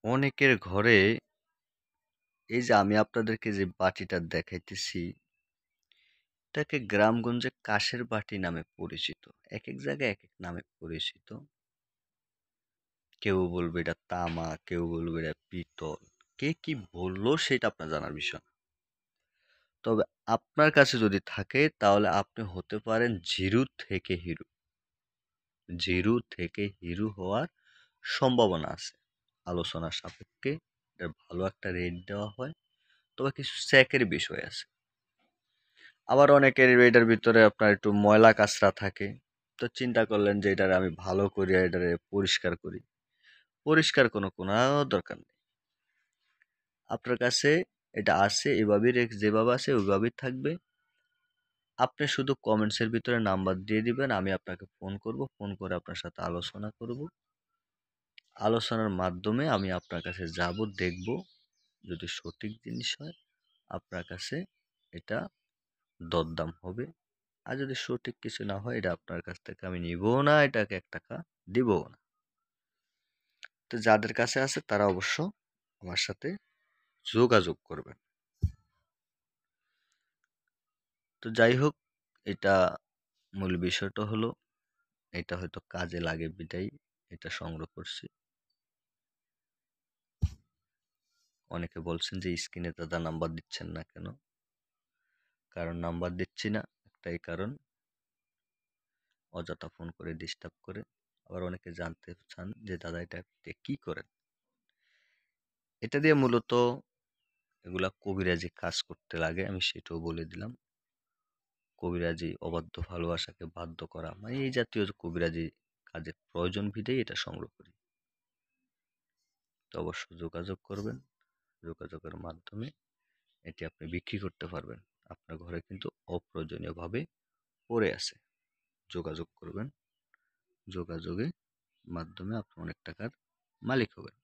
অনেকের ঘরে এই যে আমি আপনাদেরকে যে বাটিটা দেখাইতেছি, এটাকে গ্রামগঞ্জে কাঁসের বাটি নামে পরিচিত। একেক জায়গায় একেক নামে পরিচিত। কেউ বলবে এটা তামা, কেউ বলবে এটা পিতল। কে কি বললো সেটা আপনার জানার বিষয় না। তবে আপনার কাছে যদি থাকে তাহলে আপনি হতে পারেন জিরো থেকে হিরো। জিরো থেকে হিরো হওয়ার সম্ভাবনা আছে। আলোচনা সাপেক্ষে এটার ভালো একটা রেট দেওয়া হয়। তবে কিছু চেকের বিষয় আছে। আবার অনেকের এটার ভিতরে আপনার একটু ময়লা কাঁচরা থাকে। তো চিন্তা করলেন যে এটারে আমি ভালো করে এটারে পরিষ্কার করি। পরিষ্কার কোনো দরকার নেই। আপনার কাছে এটা আছে এভাবেই যেভাবে আছে ওইভাবেই থাকবে। আপনি শুধু কমেন্টসের ভিতরে নাম্বার দিয়ে দিবেন, আমি আপনাকে ফোন করব। ফোন করে আপনার সাথে আলোচনা করব। আলোচনার মাধ্যমে আমি আপনার কাছে যাব, দেখব। যদি সঠিক জিনিস হয় আপনার কাছে এটা দরদাম হবে। আর যদি সঠিক কিছু না হয় এটা আপনার কাছ থেকে আমি নিবও না, এটাকে ১ টাকা দিবও না। তো যাদের কাছে আছে তারা অবশ্য আমার সাথে যোগাযোগ করবেন। তো যাই হোক, এটা মূল বিষয়টা হলো এটা হয়তো কাজে লাগে বিধায় এটা সংগ্রহ করছি। অনেকে বলছেন যে স্ক্রিনে দাদা নাম্বার দিচ্ছেন না কেন? কারণ নাম্বার দিচ্ছি না একটাই কারণ, অযথা ফোন করে ডিস্টার্ব করে। আবার অনেকে জানতে চান যে দাদা এটা দিয়ে কি করেন? এটা দিয়ে মূলত এগুলা কবিরাজি কাজ করতে লাগে, আমি সেটাও বলে দিলাম। কবিরাজি অবাধ্য ভালোবাসাকে বাধ্য করা, মানে এই জাতীয় যে কবিরাজি কাজের প্রয়োজন বিধেই এটা সংগ্রহ করি। তো অবশ্যই যোগাযোগ করবেন। যোগাযোগের মাধ্যমে এটি আপনি বিক্রি করতে পারবেন। আপনার ঘরে কিন্তু অপ্রয়োজনীয়ভাবে পড়ে আছে। যোগাযোগ করবেন। যোগাযোগের মাধ্যমে আপনি অনেক টাকার মালিক হবেন।